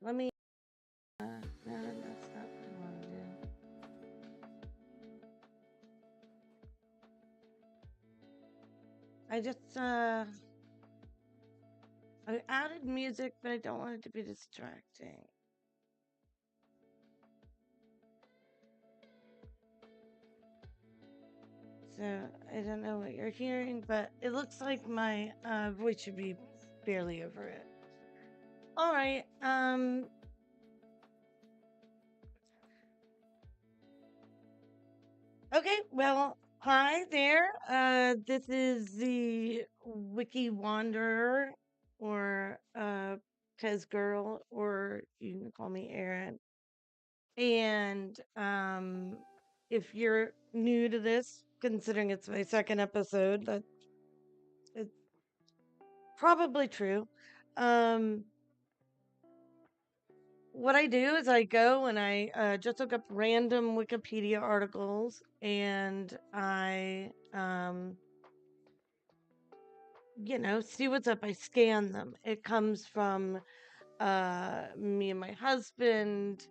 Let me. No, that's not what I want to do. I just I added music, but I don't want it to be distracting. So I don't know what you're hearing, but it looks like my voice should be barely over it. All right. Okay. Well, hi there. This is the WikiWanderer, or Tez Girl, or you can call me Aaron. And if you're new to this, considering it's my second episode, that it's probably true. Um, what I do is I go and I just look up random Wikipedia articles, and I, see what's up. I scan them. It comes from me and my husband,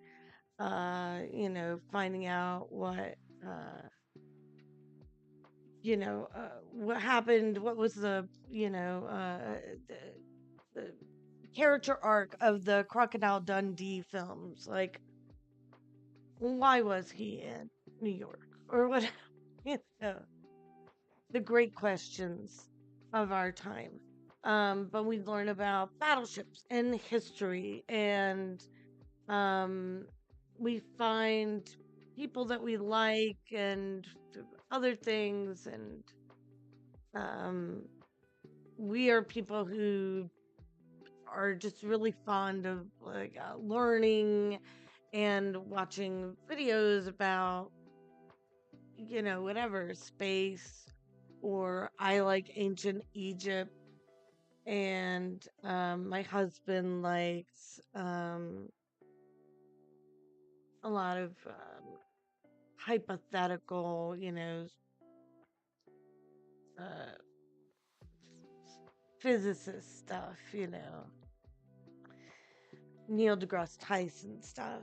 finding out what happened, what was the character arc of the Crocodile Dundee films. Like, why was he in New York? Or what? You know, the great questions of our time. But we learn about battleships and history, and um, we find people that we like and other things, and um, we are people who are just really fond of like learning and watching videos about whatever space, or I like ancient Egypt, and my husband likes a lot of hypothetical, uh, physicist stuff, Neil deGrasse Tyson stuff.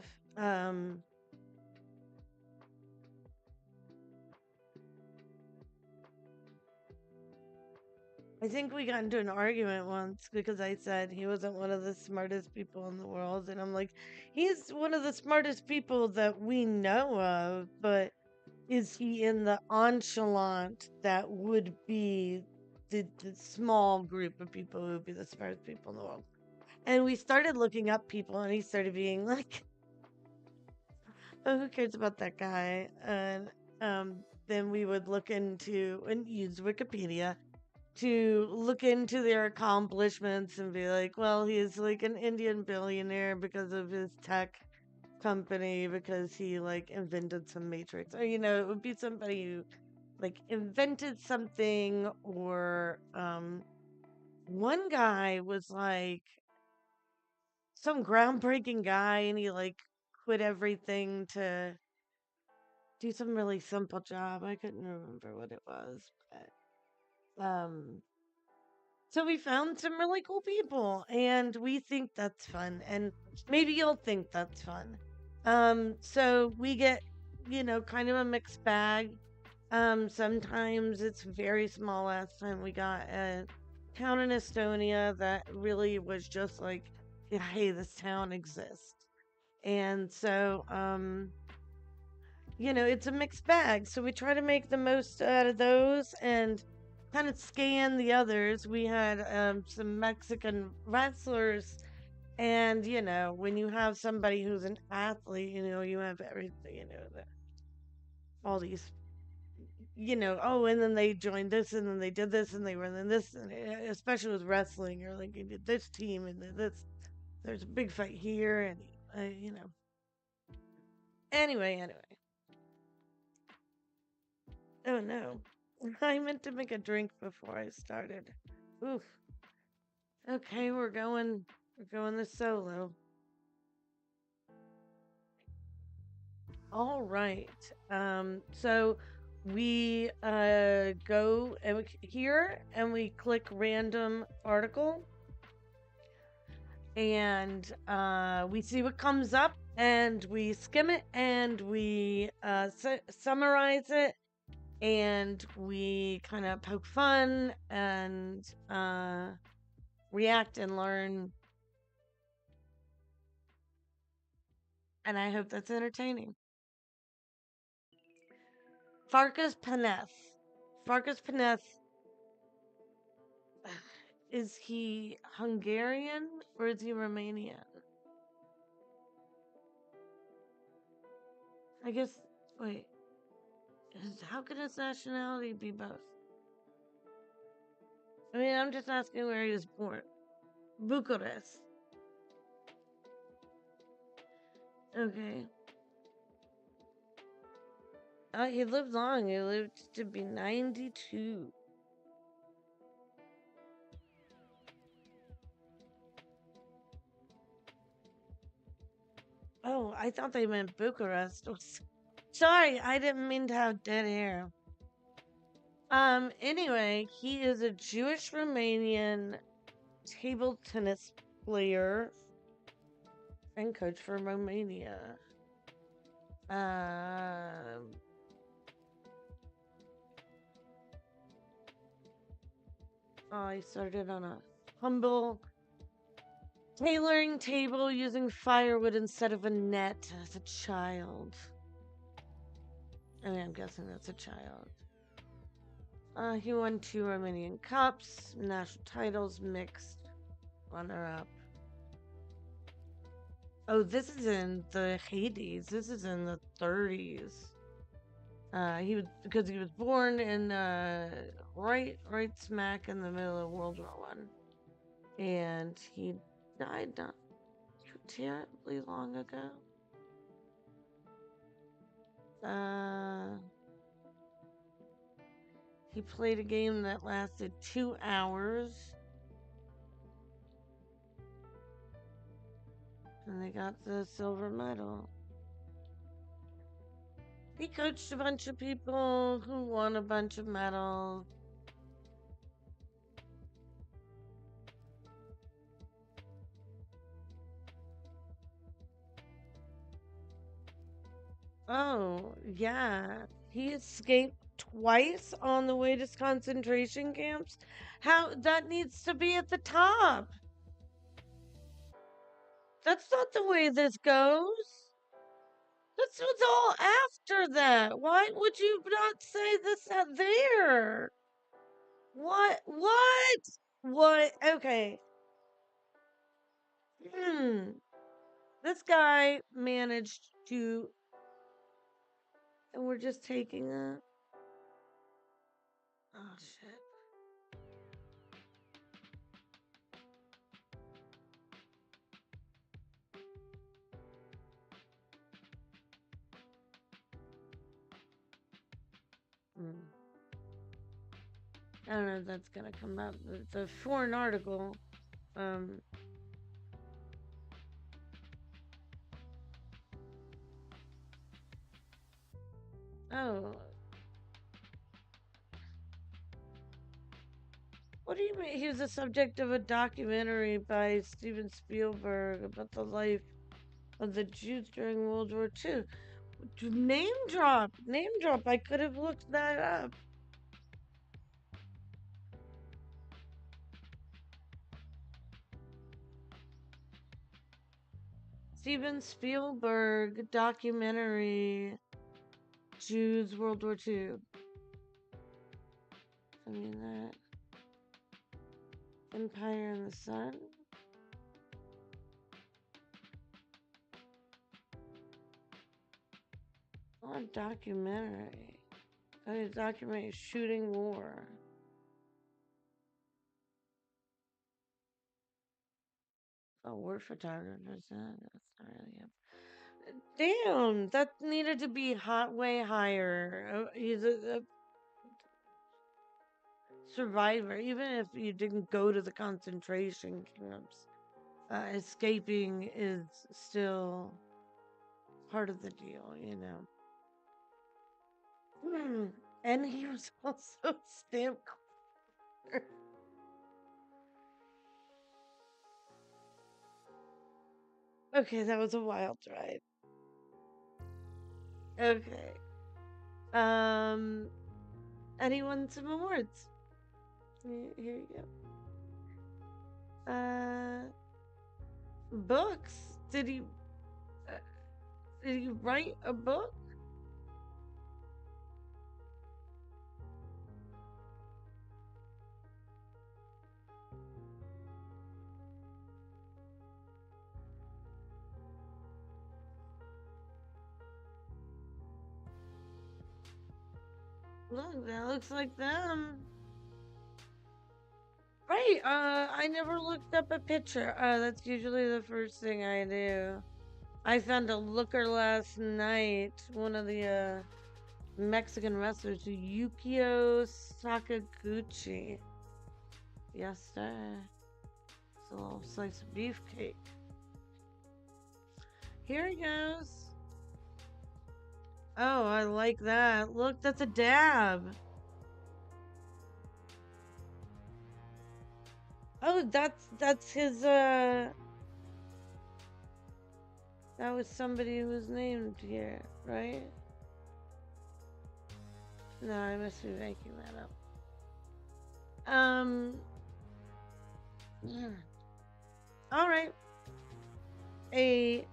I think we got into an argument once because I said he wasn't one of the smartest people in the world. And I'm like, he's one of the smartest people that we know of, but is he in the enchalant that would be the small group of people who would be the smartest people in the world? And we started looking up people, and he started being like, oh, who cares about that guy? And then we would look into and use Wikipedia to look into their accomplishments and be like, well, he's like an Indian billionaire because of his tech company, because he like invented some matrix, or it would be somebody who like invented something, or one guy was like some groundbreaking guy, and he like quit everything to do some really simple job. I couldn't remember what it was, but so we found some really cool people, and we think that's fun, and maybe you'll think that's fun. So we get, kind of a mixed bag. Sometimes it's very small. Last time we got a town in Estonia that really was just like, hey, this town exists. And so, it's a mixed bag. So we try to make the most out of those and kind of scan the others. We had some Mexican wrestlers, and when you have somebody who's an athlete, you have everything, all these, oh, and then they joined this, and then they did this, and they were in this, and especially with wrestling, or like you did this team, and this, there's a big fight here, and anyway. Oh no. I meant to make a drink before I started. Oof. Okay, we're going this solo. All right. So we go and here and we click random article, and we see what comes up, and we skim it, and we summarize it, and we kind of poke fun and react and learn. And I hope that's entertaining. Farkas Paneth. Farkas Paneth. Is he Hungarian or is he Romanian? I guess. Wait. How can his nationality be both? I mean, I'm just asking where he was born. Bucharest. Okay. He lived long. He lived to be 92. Oh, I thought they meant Bucharest. Sorry, I didn't mean to have dead hair. Anyway, he is a Jewish Romanian table tennis player and coach for Romania. I started on a humble tailoring table using firewood instead of a net as a child. I mean, I'm guessing that's a child. He won 2 Romanian Cups, national titles, mixed, runner-up. Oh, this is in the heydays. This is in the 30s. Because he was born in right smack in the middle of World War One, and he died not too terribly long ago. He played a game that lasted 2 hours. And they got the silver medal. He coached a bunch of people who won a bunch of medals. Oh, yeah. He escaped twice on the way to concentration camps. How that needs to be at the top. That's not the way this goes. This was all after that. Why would you not say this out there? What? What? Okay. This guy managed to, and we're just taking a. Oh shit. I don't know if that's gonna come up. The foreign article. Oh. What do you mean? He was the subject of a documentary by Steven Spielberg about the life of the Jews during World War II. Name drop. I could have looked that up. Steven Spielberg documentary, Jews, World War II. I mean that. Empire in the Sun. Oh, documentary. A documentary shooting war. Oh, war photographers. That's not really him. Damn, that needed to be way higher. He's a survivor, even if you didn't go to the concentration camps. Escaping is still part of the deal, you know. And he was also stamp collector. Okay, that was a wild ride. Okay. And he won some awards. Here you go. Books. Uh, did he write a book? Look, that looks like them. Right, I never looked up a picture. That's usually the first thing I do. I found a looker last night. One of the, Mexican wrestlers, Yukio Sakaguchi. Yes, sir. It's a little slice of beefcake. Here he goes. Oh, I like that. Look, that's a dab. Oh, that's his, that was somebody who was named here, right? No, I must be making that up. All right. A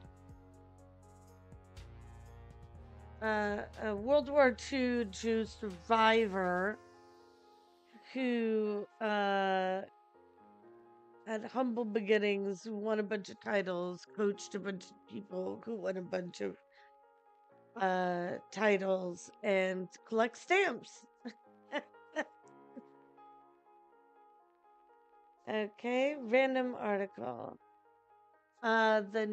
World War II Jew survivor who had humble beginnings, who won a bunch of titles, coached a bunch of people, who won a bunch of titles, and collects stamps. Okay, random article. The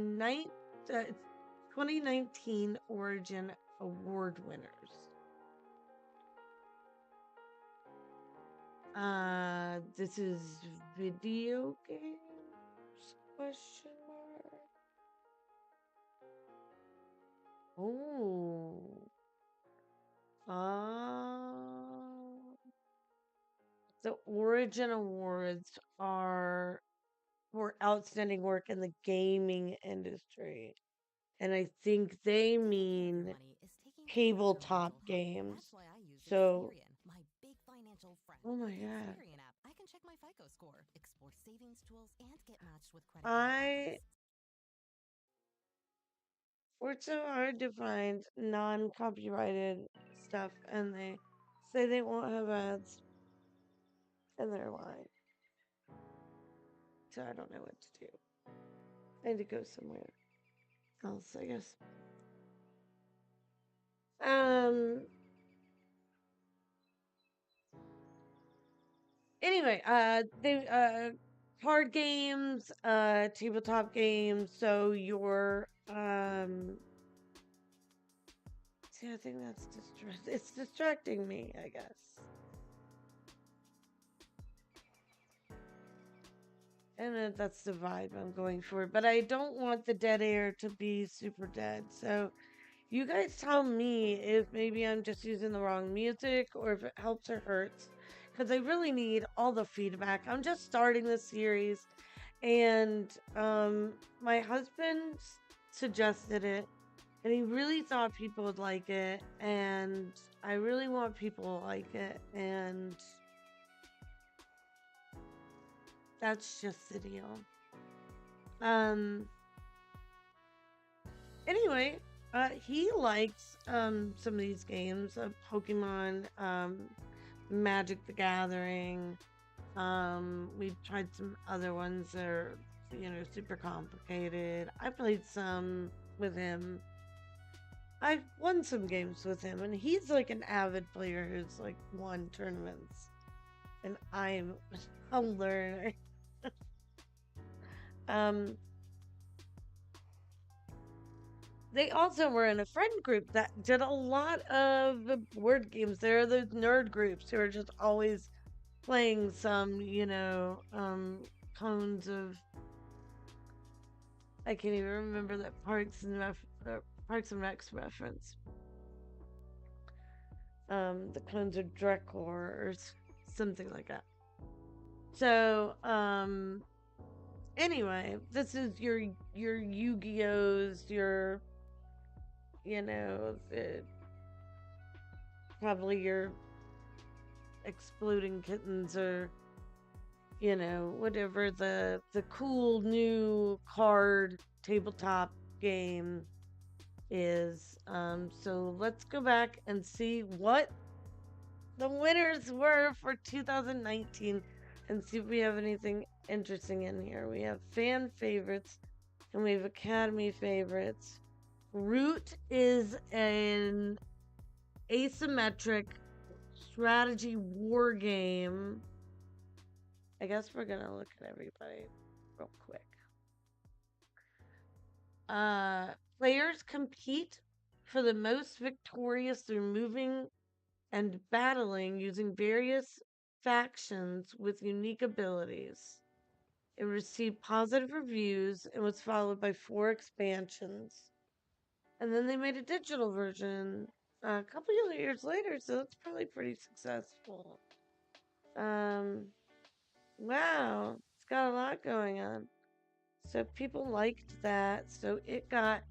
2019 Origin Award winners. This is video games? Question mark. Oh. The Origin Awards are for outstanding work in the gaming industry. And I think they mean tabletop games. So, oh my god. I worked so hard to find non-copyrighted stuff, and they say they won't have ads, and they're lying. So I don't know what to do. I need to go somewhere else, I guess. Anyway, they card games, tabletop games, so your see, I think that's it's distracting me, I guess. And that's the vibe I'm going for, but I don't want the dead air to be super dead. So you guys tell me if maybe I'm just using the wrong music or if it helps or hurts. Because I really need all the feedback. I'm just starting this series, and my husband suggested it, and he really thought people would like it, and I really want people to like it, and that's just the deal. Anyway, he likes some of these games, Pokemon, Magic the Gathering. We've tried some other ones that are, super complicated. I played some with him. I've won some games with him, and he's like an avid player who's like won tournaments, and I'm a learner. They also were in a friend group that did a lot of the board games. There are those nerd groups who are just always playing some, cones of. I can't even remember that Parks and Recs reference. The clones of Drekor or something like that. So, Anyway, this is your Yu-Gi-Ohs, your, you know, probably your Exploding Kittens, or, you know, whatever the cool new card tabletop game is. So let's go back and see what the winners were for 2019 and see if we have anything interesting in here. We have fan favorites and we have Academy favorites. Root is an asymmetric strategy war game. I guess we're gonna look at everybody real quick. Players compete for the most victorious through moving and battling using various factions with unique abilities. It received positive reviews and was followed by 4 expansions. And then they made a digital version a couple of years later, so it's probably pretty successful. Wow, it's got a lot going on. So people liked that, so it got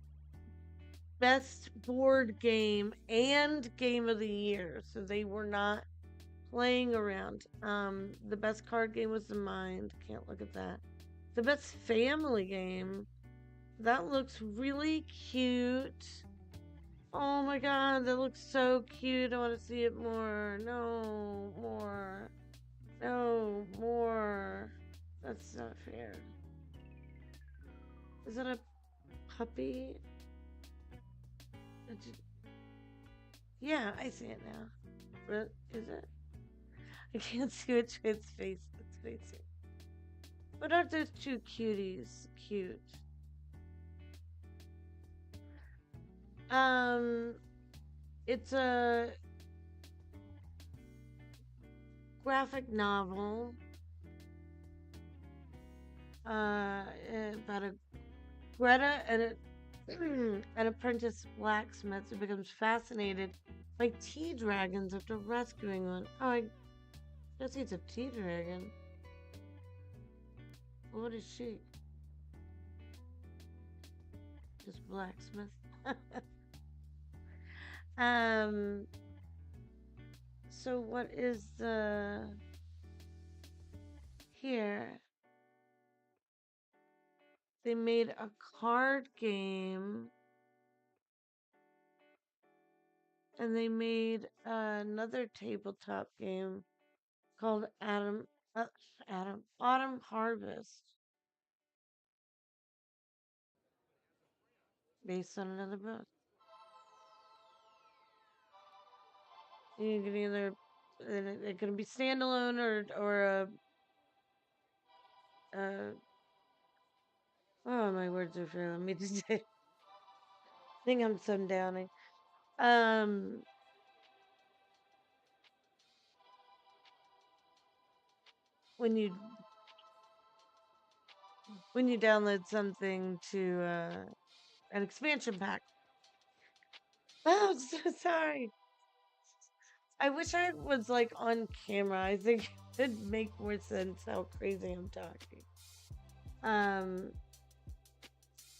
best board game and game of the year. So they were not playing around. The best card game was The Mind. Can't look at that. The best family game. That looks really cute. Oh my god, that looks so cute. I want to see it more. No, more. No, more. That's not fair. Is that a puppy? Yeah, I see it now. What is it? I can't see which way it's facing. What are those 2 cuties? Cute. It's a graphic novel about a Greta and an apprentice blacksmith who becomes fascinated by tea dragons after rescuing one. Oh, I guess he's a tea dragon. What is she? Just blacksmith. So what is the here? They made a card game and they made another tabletop game called Autumn Harvest, based on another book. You can either it can be standalone or oh, my words are failing me today. I think I'm sundowning. When you download something to an expansion pack. Oh, I'm so sorry. I wish I was like on camera. I think it'd make more sense how crazy I'm talking.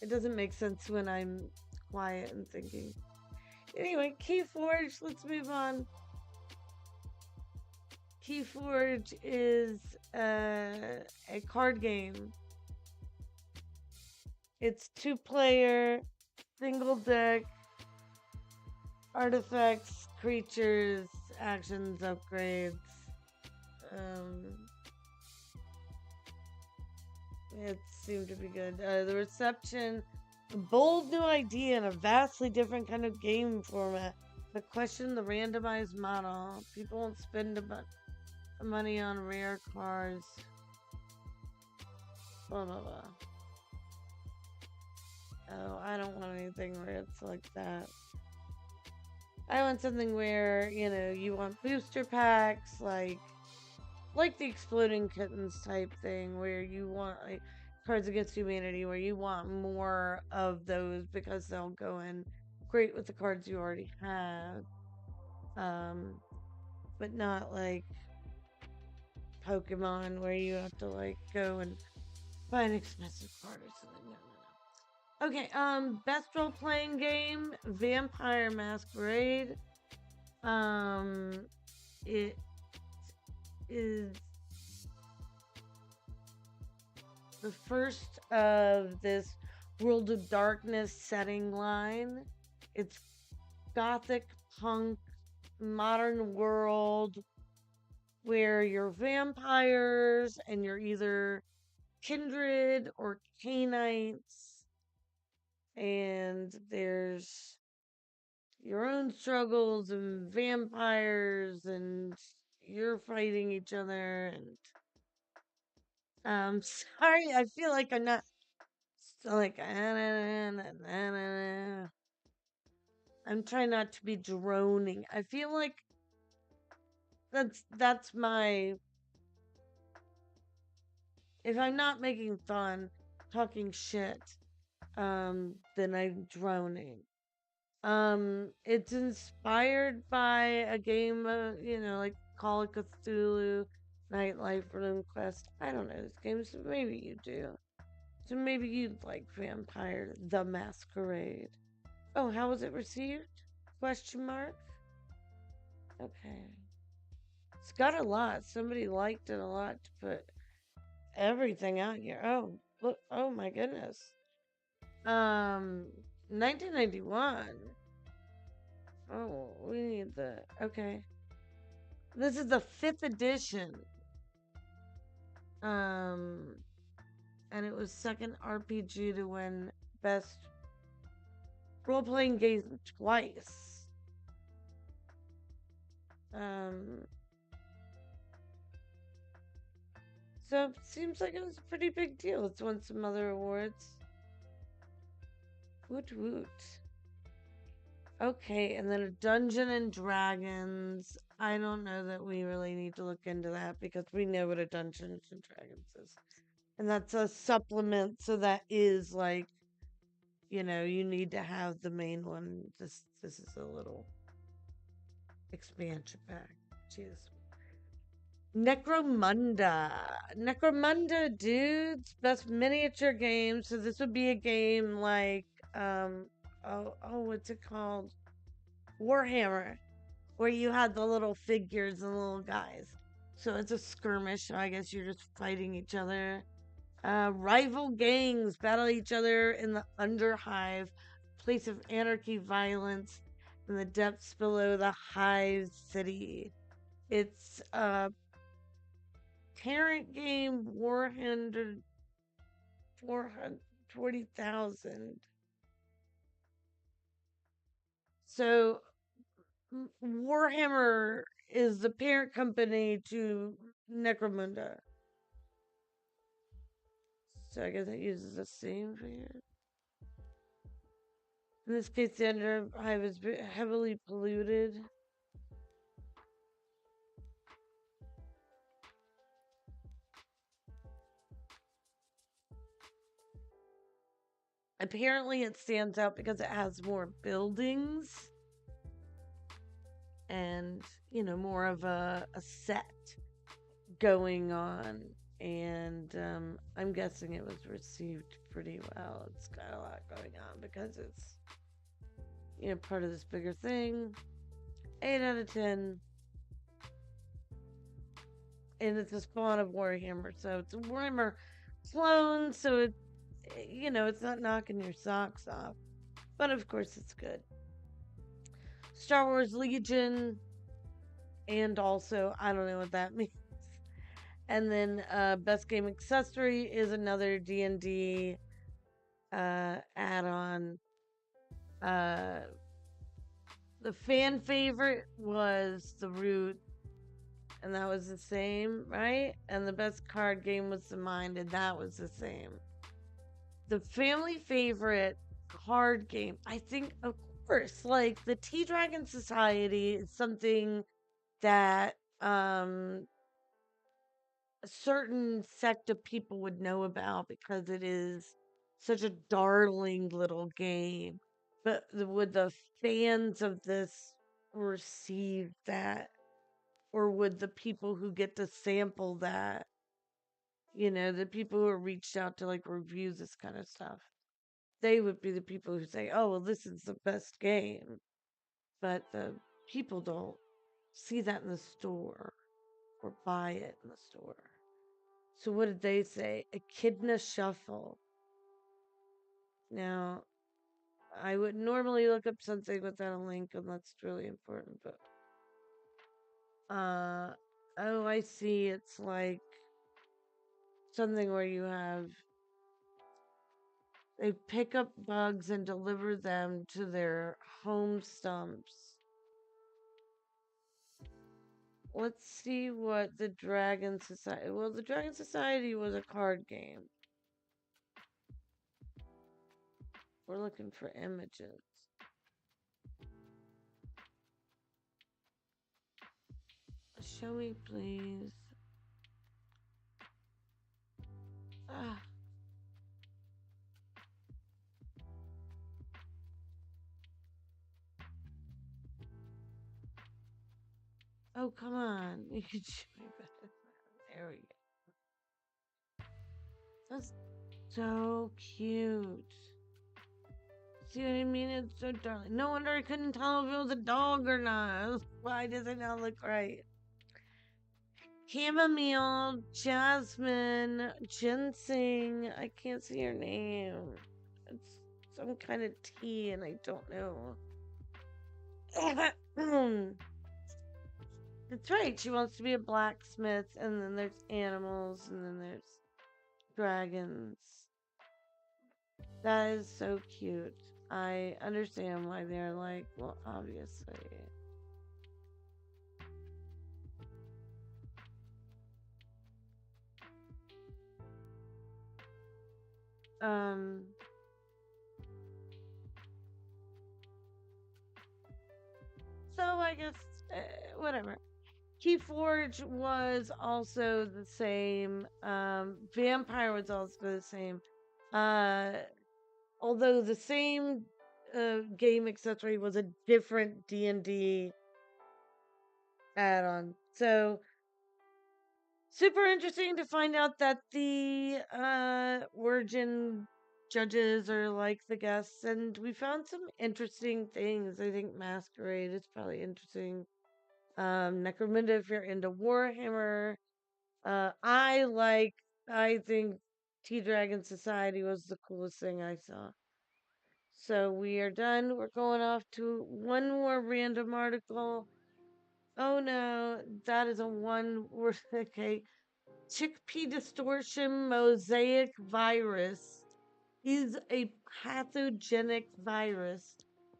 It doesn't make sense when I'm quiet and thinking. Anyway, Keyforge, let's move on. Keyforge is a card game. It's 2-player, single deck, artifacts, creatures, actions, upgrades. It seemed to be good. The reception, a bold new idea and a vastly different kind of game format. The question, the randomized model. People won't spend money on rare cards. Blah, blah, blah. Oh, I don't want anything where it's like that. I want something where, you know, you want booster packs, like the Exploding Kittens type thing, where you want like Cards Against Humanity, where you want more of those because they'll go in great with the cards you already have. But not like Pokemon, where you have to like go and Buy an expensive card or something. No, no, no. Okay, best role-playing game, Vampire Masquerade. It is the first of this World of Darkness setting line. It's gothic punk modern world where you're vampires and you're either kindred or Canaanites, and there's your own struggles and vampires, and you're fighting each other. And sorry, I feel like I'm not so like I'm trying not to be droning. I feel like that's my, if I'm not making fun, talking shit, then I'm droning. It's inspired by a game, like Call of Cthulhu, Nightlife, Rune Quest. I don't know this game, so maybe you do. So maybe you'd like Vampire the Masquerade. Oh, how was it received? Question mark? Okay. It's got a lot. Somebody liked it a lot to put everything out here. Oh, look. Oh my goodness. 1991. Oh, we need the, okay. This is the 5th edition. And it was second RPG to win best role-playing game twice. So it seems like it was a pretty big deal. It's won some other awards. Woot woot. Okay, and then a Dungeon and Dragons. I don't know that we really need to look into that because we know what a Dungeons and Dragons is. And that's a supplement, so that is like, you need to have the main one. This is a little expansion pack. Jeez. Necromunda, dudes. Best miniature game. So this would be a game like, what's it called? Warhammer, where you had the little figures and little guys. So it's a skirmish, so I guess you're just fighting each other. Rival gangs battle each other in the Underhive, place of anarchy, violence, in the depths below the Hive City. It's parent game Warhammer 440,000. So Warhammer is the parent company to Necromunda. So I guess it uses the same figure. In this case, the Underhive is heavily polluted. Apparently, it stands out because it has more buildings and, more of a set going on. And I'm guessing it was received pretty well. It's got a lot going on because it's, part of this bigger thing. 8 out of 10. And it's a spawn of Warhammer, so it's a Warhammer clone, so it, it's not knocking your socks off. But of course, it's good. Star Wars Legion, and also, I don't know what that means. And then Best Game Accessory is another D&D add-on. The fan favorite was The Root, and that was the same, right? And the best card game was The Mind, and that was the same. The family favorite card game, I think, of course, like the Tea Dragon Society is something that a certain sect of people would know about because it is such a darling little game. But would the fans of this receive that? Or would the people who get to sample that You know, the people who are reached out to like review this kind of stuff. They would be the people who say, "Oh, well, this is the best game," but the people don't see that in the store or buy it in the store. So what did they say? Echidna Shuffle. Now, I would normally look up something without a link unless it's really important, but oh, I see. It's like something where you have they pick up bugs and deliver them to their home stumps. Let's see what the Dragon Society. Well, the Dragon Society was a card game. We're looking for images. Show me, please. Ah. Oh, come on. You can show me better. There we go. That's so cute. See what I mean? It's so darling. No wonder I couldn't tell if it was a dog or not. Why does it not look right? Chamomile, jasmine, ginseng. I can't see her name. It's some kind of tea, and I don't know. That's right. She wants to be a blacksmith, and then there's animals, and then there's dragons. That is so cute. I understand why they're like, well, obviously. So I guess, whatever. Keyforge was also the same. Vampire was also the same. Although the same game accessory was a different D&D add-on. So super interesting to find out that the Origin judges are like the guests, and we found some interesting things. I think Masquerade is probably interesting. Necromunda if you're into Warhammer. I think Tea Dragon Society was the coolest thing I saw. So we are done. We're going off to one more random article. Oh no, that is a one word. Okay. Chickpea distortion mosaic virus is a pathogenic virus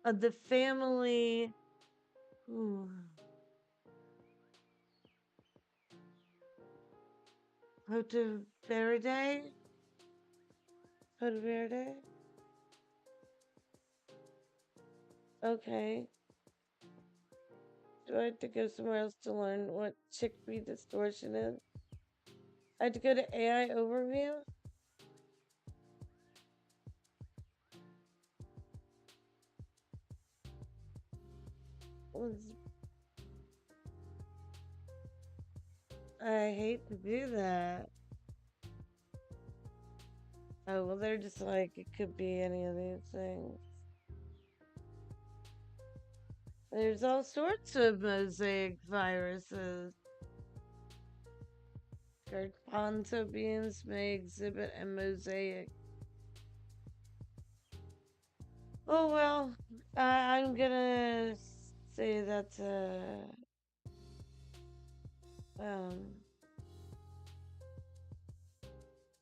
of the family. Hotoviridae? Hotoviridae? Okay. Do I have to go somewhere else to learn what chickpea distortion is? I have to go to AI overview? I hate to do that. Oh, well, they're just like, it could be any of these things. There's all sorts of mosaic viruses. Garbanzo beans may exhibit a mosaic. Oh, well, I'm gonna say that's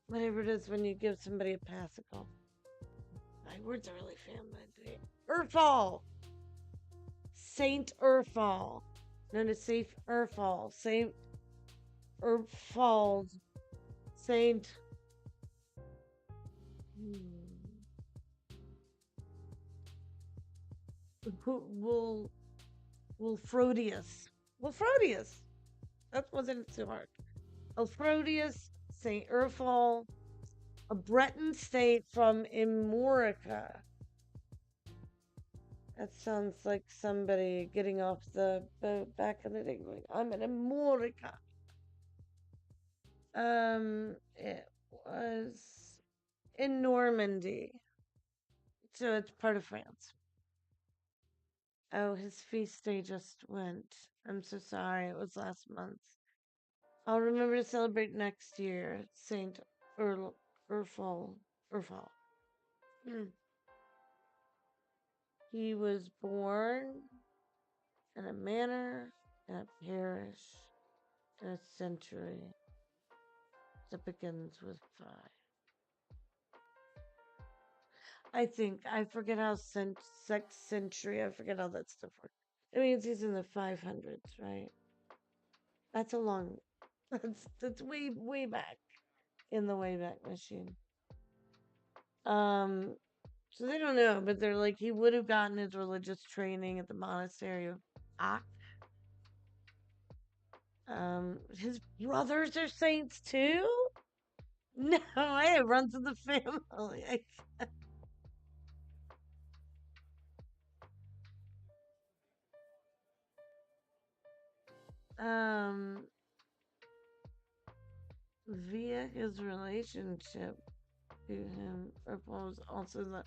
whatever it is when you give somebody a passicle. My words are really failing today. Urfol! Saint Urfol. Known as Saint Urfol. Saint Urfol. Saint... Wolfrodius. Wolfrodius! That wasn't too hard. Wolfrodius, Saint Urfol, a Breton saint from Imorica. That sounds like somebody getting off the boat back in the day going, I'm in Imorica. It was in Normandy, so it's part of France. Oh, his feast day just went. I'm so sorry. It was last month. I'll remember to celebrate next year. Saint Urfol. Urfol. He was born in a manor, in a parish, in a century that begins with 5. I forget how century, I forget how that stuff works. It means he's in the 500s, right? That's a long, that's way back in the Wayback Machine. So they don't know, but they're like, he would have gotten his religious training at the monastery of Ak. His brothers are saints too? No, it runs in the family. um, via his relationship to him, Urfol was also the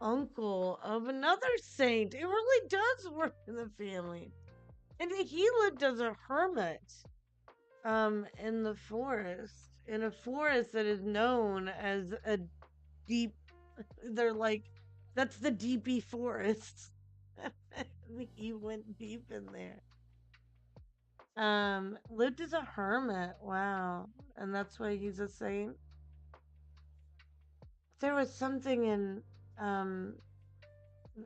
uncle of another saint. It really does work in the family. And he lived as a hermit in the forest. In a forest that is known as a deep, they're like, that's the deepy forest. He went deep in there. Lived as a hermit. Wow. And that's why he's a saint. There was something in, um,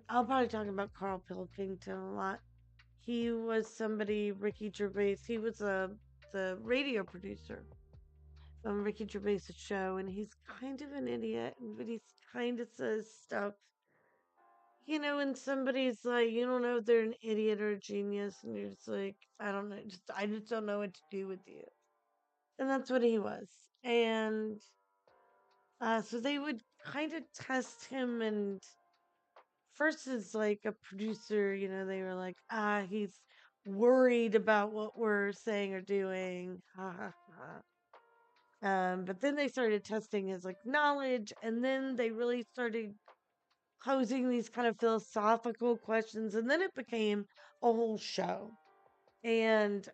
I'll probably talk about Carl Pilkington a lot. He was somebody, Ricky Gervais, he was the radio producer on Ricky Gervais' show, and he's kind of an idiot, but he kind of says stuff. You know, when somebody's like, you don't know if they're an idiot or a genius, and you're just like, I don't know, I just don't know what to do with you. And that's what he was. And so they would kind of test him, and first as like a producer, you know, they were like, he's worried about what we're saying or doing. Ha ha ha. But then they started testing his like knowledge, and then they really started posing these kind of philosophical questions, and then it became a whole show. And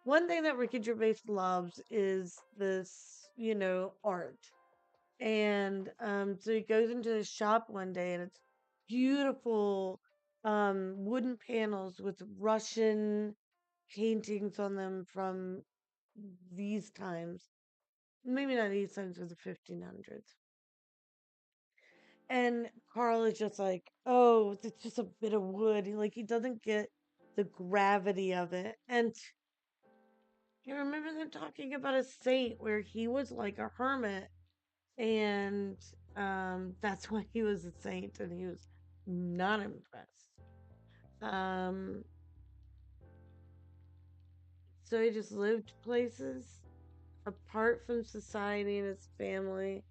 one thing that Ricky Gervais loves is this, you know, art. And so he goes into the shop one day, and it's beautiful wooden panels with Russian paintings on them from these times. Maybe not these times, but the 1500s. And Carl is just like, oh, it's just a bit of wood. He doesn't get the gravity of it. And you remember them talking about a saint where he was like a hermit, and that's why he was a saint, and he was not impressed. Um, so he just lived places apart from society and his family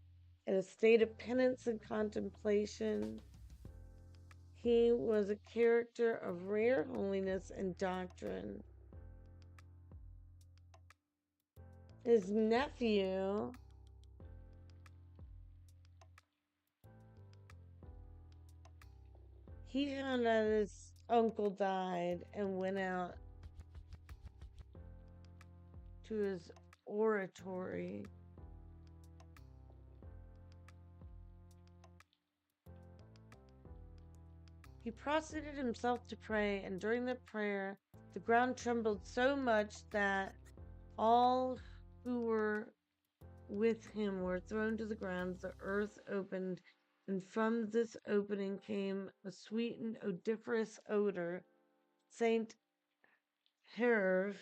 in a state of penance and contemplation. He was a character of rare holiness and doctrine. His nephew, he found out his uncle died and went out to his oratory. He prostrated himself to pray, and during the prayer, the ground trembled so much that all who were with him were thrown to the ground. The earth opened, and from this opening came a sweet and odoriferous odor. Saint Herve,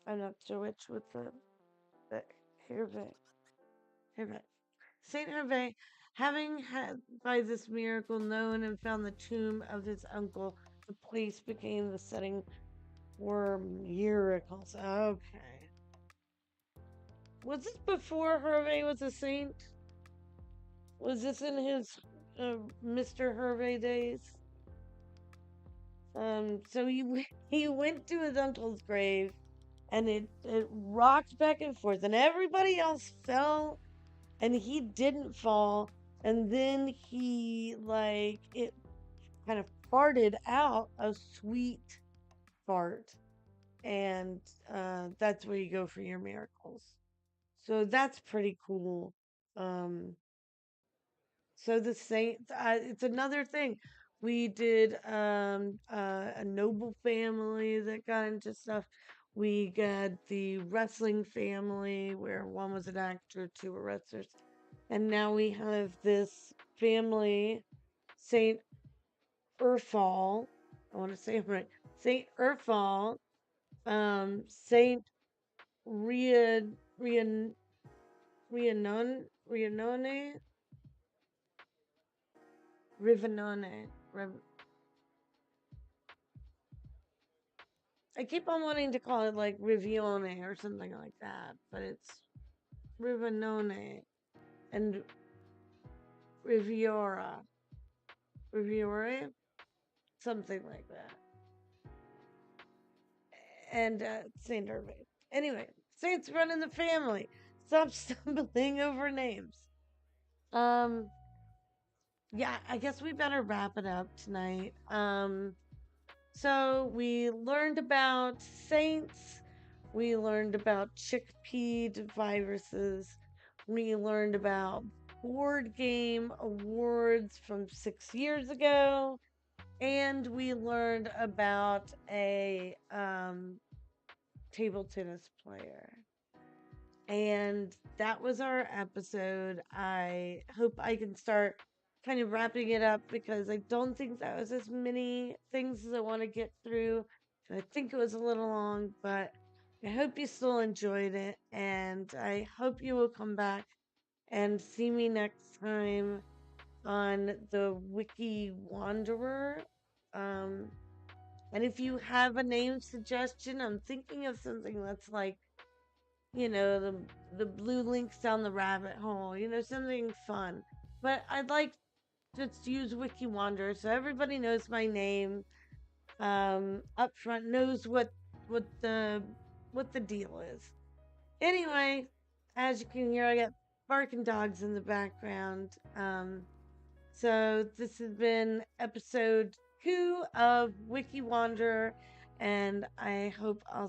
I'm not sure which with the Herve. Saint Herve, having had by this miracle known and found the tomb of his uncle, the place became the setting for miracles. Okay. Was this before Herve was a saint? Was this in his Mr. Herve days? So he went to his uncle's grave, and it rocked back and forth, and everybody else fell, and he didn't fall, and then he like it kind of farted out a sweet fart, and that's where you go for your miracles. So that's pretty cool. Um, so the saint, it's another thing. We did a noble family that got into stuff. We got the wrestling family where one was an actor, two were wrestlers, and now we have this family, Saint Urfol. I want to say it right. Saint Urfol, Saint Rian Rian Rianone Rivanone. I keep on wanting to call it like Rivione or something like that, but it's Rivanone and Riviora. Riviore? Something like that. And Saint Hervé. Anyway, Saints run in the family. Stop stumbling over names. Um, yeah, I guess we better wrap it up tonight. So we learned about saints, we learned about chickpea viruses, we learned about board game awards from 6 years ago, and we learned about a table tennis player. And that was our episode. I hope I can start kind of wrapping it up because I don't think that was as many things as I want to get through. I think it was a little long, but I hope you still enjoyed it. And I hope you will come back and see me next time on the WikiWanderer. Um, and if you have a name suggestion, I'm thinking of something that's like the blue links down the rabbit hole, something fun. But I'd like to use WikiWanderer so everybody knows my name. Up front knows what the what the deal is. Anyway, as you can hear, I got barking dogs in the background. So this has been episode 2 of WikiWanderer, and I hope I'll